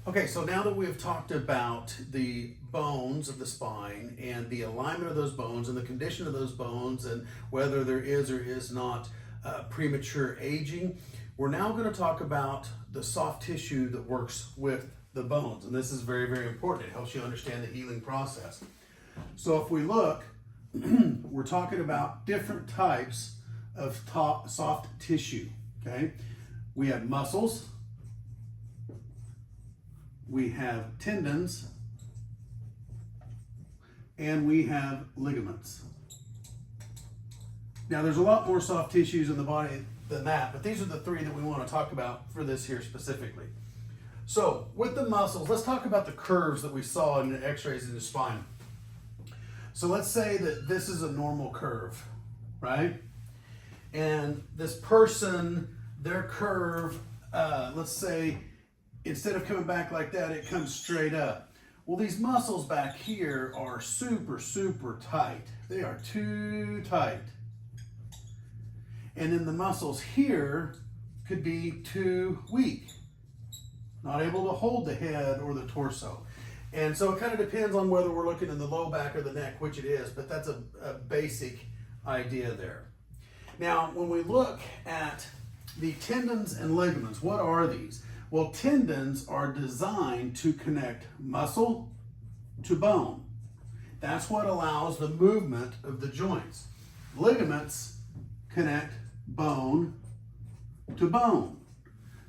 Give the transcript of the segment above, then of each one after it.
Okay, so now that we've talked about the bones of the spine and the alignment of those bones and the condition of those bones and whether there is or is not premature aging, we're now going to talk about the soft tissue that works with the bones. And this is very, very important. It helps you understand the healing process. So if we look, we're talking about different types of soft tissue, okay? We have muscles, we have tendons, and we have ligaments. Now there's a lot more soft tissues in the body than that, but these are the three that we want to talk about for this here specifically. So with the muscles, let's talk about the curves that we saw in the x-rays in the spine. So let's say that this is a normal curve, right? And this person, their curve, let's say, instead of coming back like that, it comes straight up. Well, these muscles back here are super, super tight. They are too tight. And then the muscles here could be too weak, not able to hold the head or the torso. And so it kind of depends on whether we're looking in the low back or the neck, which it is, but that's a basic idea there. Now, when we look at the tendons and ligaments, what are these? Well, tendons are designed to connect muscle to bone. That's what allows the movement of the joints. Ligaments connect bone to bone.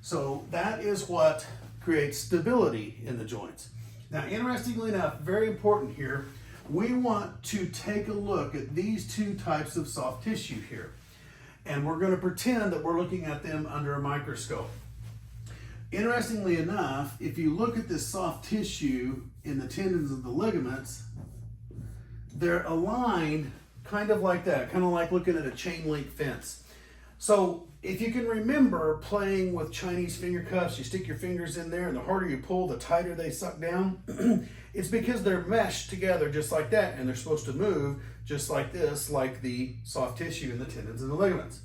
So that is what creates stability in the joints. Now, interestingly enough, very important here, we want to take a look at these two types of soft tissue here. And we're going to pretend that we're looking at them under a microscope. Interestingly enough, if you look at this soft tissue in the tendons and the ligaments, they're aligned kind of like that, kind of like looking at a chain link fence. So if you can remember playing with Chinese finger cuffs, you stick your fingers in there and the harder you pull, the tighter they suck down. It's because they're meshed together just like that, and they're supposed to move just like this, like the soft tissue in the tendons and the ligaments.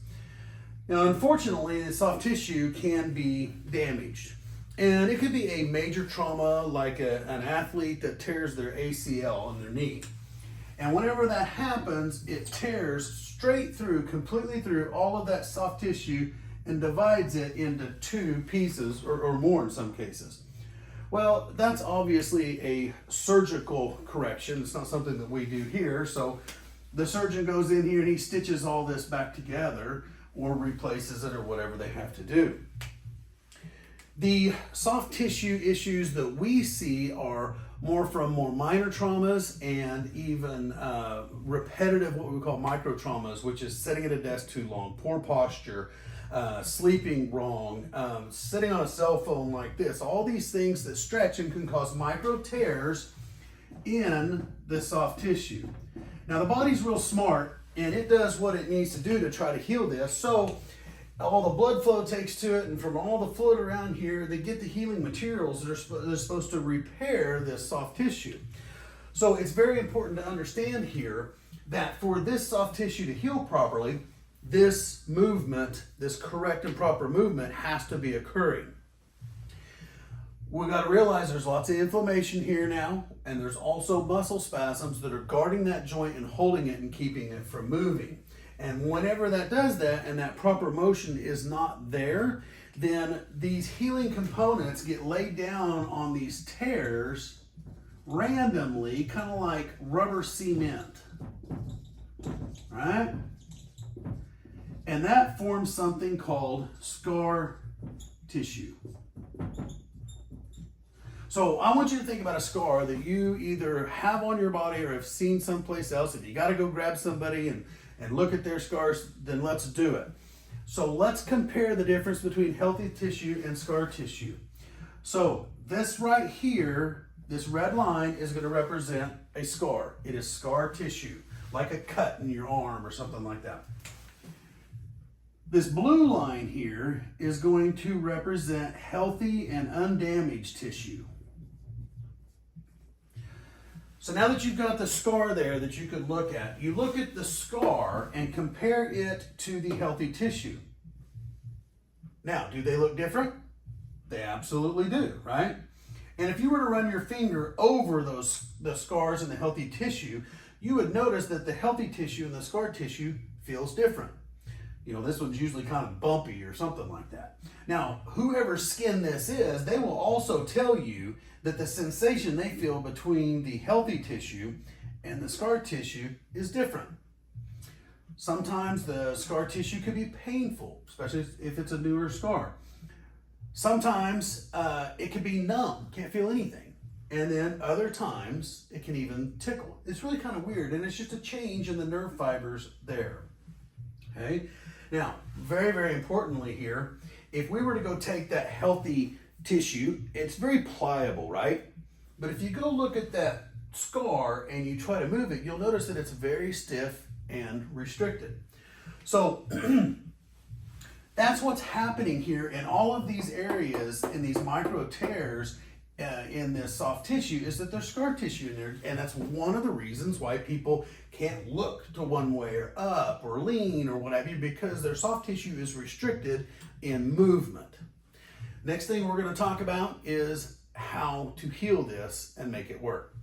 Now, unfortunately, the soft tissue can be damaged. And it could be a major trauma like an athlete that tears their ACL in their knee. And whenever that happens, it tears straight through, completely through all of that soft tissue and divides it into two pieces or more in some cases. Well, that's obviously a surgical correction. It's not something that we do here. So the surgeon goes in here and he stitches all this back together or replaces it or whatever they have to do. The soft tissue issues that we see are more from more minor traumas and even repetitive, what we call micro traumas, which is sitting at a desk too long, poor posture, sleeping wrong, sitting on a cell phone like this, all these things that stretch and can cause micro tears in the soft tissue. Now the body's real smart and it does what it needs to do to try to heal this. So all the blood flow takes to it, and from all the fluid around here, they get the healing materials that are supposed to repair this soft tissue. So it's very important to understand here that for this soft tissue to heal properly, this movement, this correct and proper movement has to be occurring. We've got to realize there's lots of inflammation here now, and there's also muscle spasms that are guarding that joint and holding it and keeping it from moving. And whenever that does that and that proper motion is not there, then these healing components get laid down on these tears randomly, kind of like rubber cement, right? And that forms something called scar tissue. So I want you to think about a scar that you either have on your body or have seen someplace else. If you got to go grab somebody and look at their scars, then let's do it. So let's compare the difference between healthy tissue and scar tissue. So this right here, this red line is going to represent a scar. It is scar tissue, like a cut in your arm or something like that. This blue line here is going to represent healthy and undamaged tissue. So now that you've got the scar there that you could look at, you look at the scar and compare it to the healthy tissue. Now, do they look different? They absolutely do, right? And if you were to run your finger over the scars and the healthy tissue, you would notice that the healthy tissue and the scar tissue feels different. You know, this one's usually kind of bumpy or something like that. Now, whoever's skin this is, they will also tell you that the sensation they feel between the healthy tissue and the scar tissue is different. Sometimes the scar tissue could be painful, especially if it's a newer scar. Sometimes it can be numb, can't feel anything. And then other times it can even tickle. It's really kind of weird, and it's just a change in the nerve fibers there. Okay? Now, very, very importantly here, if we were to go take that healthy tissue, it's very pliable, right? But if you go look at that scar and you try to move it, you'll notice that it's very stiff and restricted. So that's what's happening here in all of these areas, in these micro tears in this soft tissue, is that there's scar tissue in there. And that's one of the reasons why people can't look to one way or up or lean or what have you, because their soft tissue is restricted in movement. Next thing we're going to talk about is how to heal this and make it work.